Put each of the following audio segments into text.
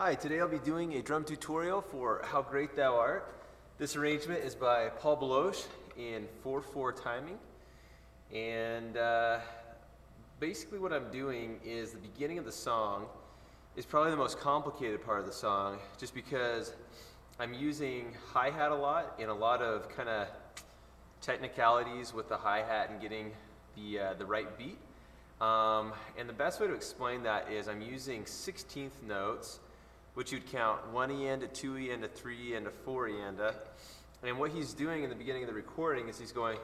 Hi, today I'll be doing a drum tutorial for How Great Thou Art. This arrangement is by Baloche in 4/4 timing. And basically what I'm doing is the beginning of the song is probably the most complicated part of the song, just because I'm using hi-hat a lot and a lot of kind of technicalities with the hi-hat and getting the right beat. And the best way to explain that is I'm using 16th notes, which you'd count 1 end, a 2 end, a 3 end, a 4 end. And what he's doing in the beginning of the recording is he's going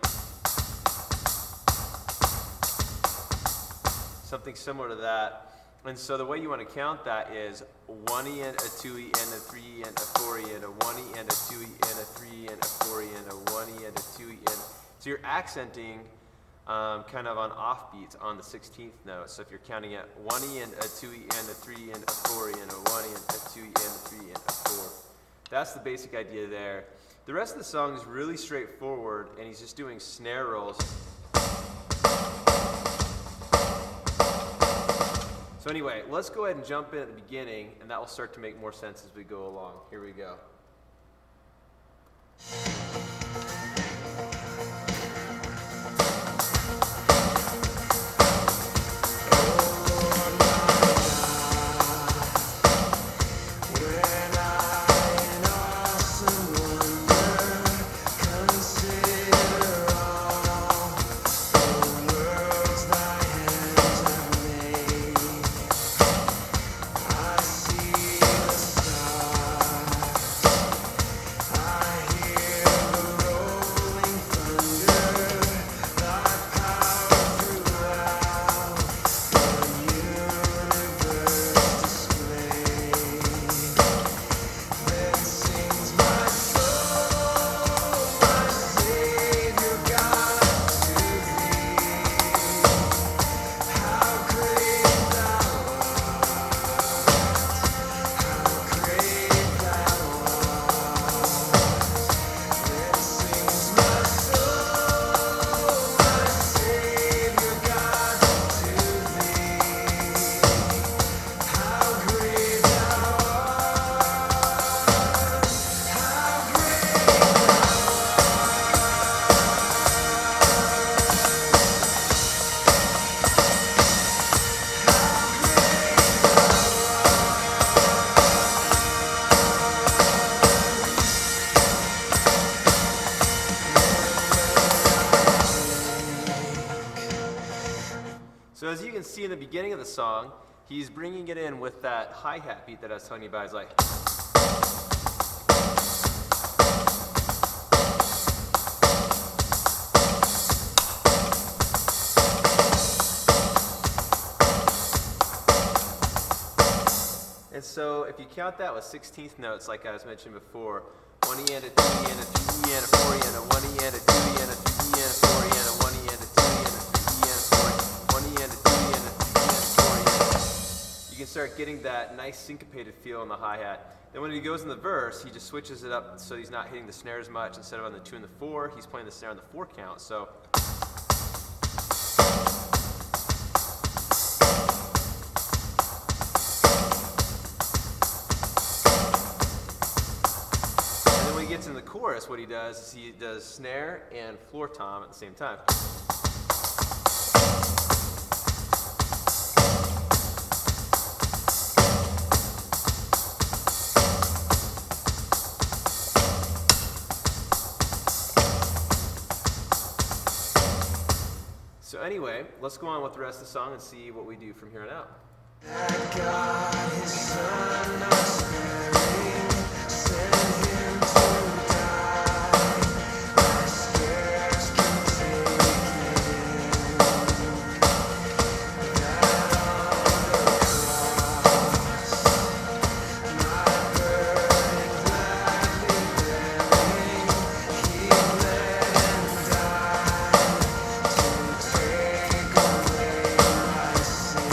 something similar to that. And so the way you want to count that is 1 end, a 2 end, a 3 end, a 4 end, a 1 end, a 2 end, a 3 end, a 4 end, a 1 end, a 2 end. So you're accenting kind of on offbeats on the 16th note. So if you're counting at 1 end, a 2 end, a 3 end, a 4 end, a 1 end, a 2 end, a 3 end, a 4. That's the basic idea there. The rest of the song is really straightforward, and he's just doing snare rolls. So anyway, let's go ahead and jump in at the beginning, and that will start to make more sense as we go along. Here we go. So as you can see in the beginning of the song, he's bringing it in with that hi-hat beat that I was telling you about. He's like, and so if you count that with 16th notes, like I was mentioning before, 1 end, a 2 end, a 3 end, a 4 end, a 1 end, a 2 end, a 3 end, a 4 end, a 1 end, a 2 end, a 3 end, a 4 end, 1 end, a 2 end, a 3 end, a 4 end. You can start getting that nice syncopated feel on the hi-hat. Then when he goes in the verse, he just switches it up so he's not hitting the snare as much. Instead of on the 2 and the 4, he's playing the snare on the 4 count. So gets in the chorus, what he does is he does snare and floor tom at the same time. So anyway, let's go on with the rest of the song and see what we do from here on out. That God, his son, not sparing, sent him to die. My spirits can take it in. That on the cross, my burden gladly bearing, he bled and died to take away my sin.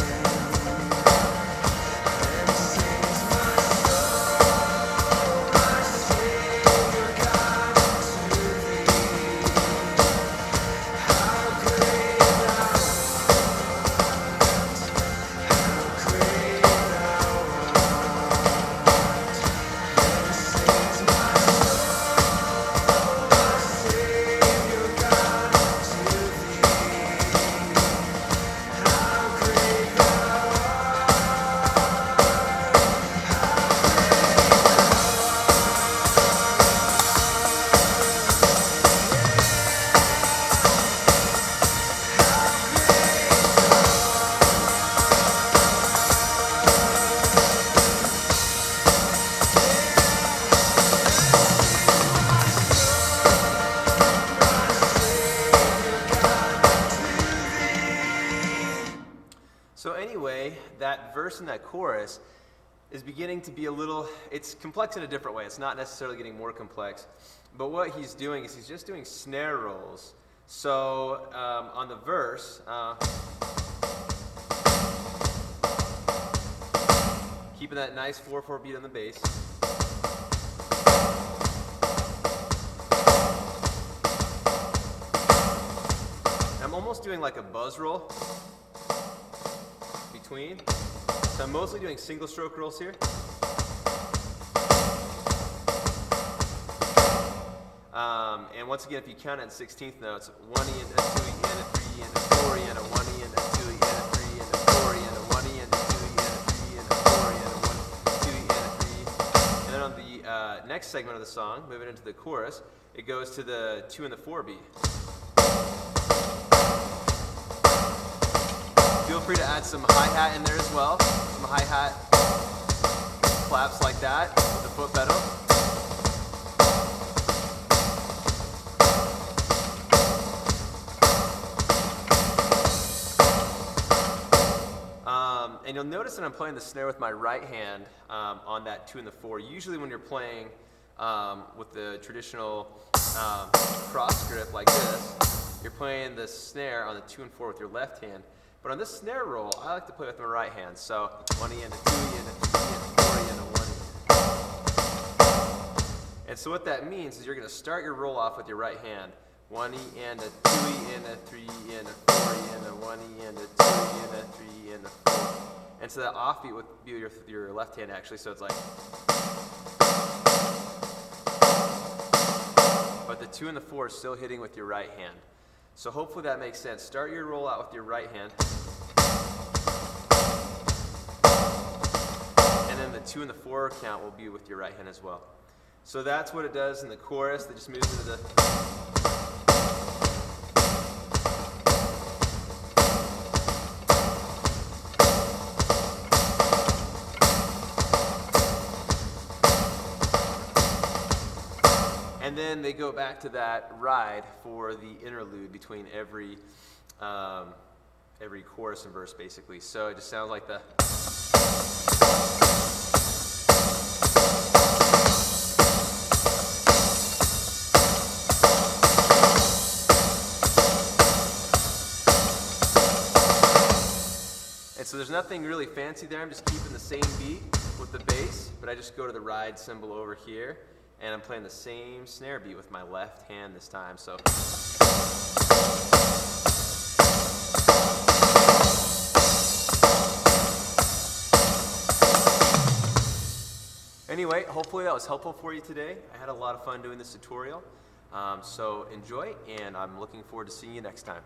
that verse and that chorus is beginning to be a little, it's complex in a different way. It's not necessarily getting more complex. But what he's doing is he's just doing snare rolls. So on the verse, keeping that nice 4/4 beat on the bass. I'm almost doing like a buzz roll between. So I'm mostly doing single stroke rolls here. And once again, if you count it in 16th notes, 1 E and a 2 E and a 3 E and a 4 E and a 1 E and a 2 E and a 3 E and a 4 E and a 1 E and a 2 E and a 3 E and a 4 E and a 1, 2 E and a 3 E. And then on the next segment of the song, moving into the chorus, it goes to the 2 and the 4 beat. Feel free to add some hi-hat in there as well. Some hi-hat claps like that with the foot pedal. And you'll notice that I'm playing the snare with my right hand on that 2 and the 4. Usually when you're playing with the traditional cross grip like this, you're playing the snare on the 2 and 4 with your left hand. But on this snare roll, I like to play with my right hand. So 1 E and a 2 E and a 3 E and a 4 E and a 1 E. And so what that means is you're going to start your roll off with your right hand. 1 E and a 2 E and a 3 E and a 4 E and a 1 E and a 2 E and a 3 E and a 4. And so that offbeat would be your left hand actually, so it's like. But the 2 and the 4 is still hitting with your right hand. So hopefully that makes sense. Start your roll out with your right hand. And then the 2 and the 4 count will be with your right hand as well. So that's what it does in the chorus. That just moves into the. And then they go back to that ride for the interlude between every chorus and verse, basically. So it just sounds like the. And so there's nothing really fancy there. I'm just keeping the same beat with the bass, but I just go to the ride symbol over here. And I'm playing the same snare beat with my left hand this time. So. Anyway, hopefully that was helpful for you today. I had a lot of fun doing this tutorial. So enjoy, and I'm looking forward to seeing you next time.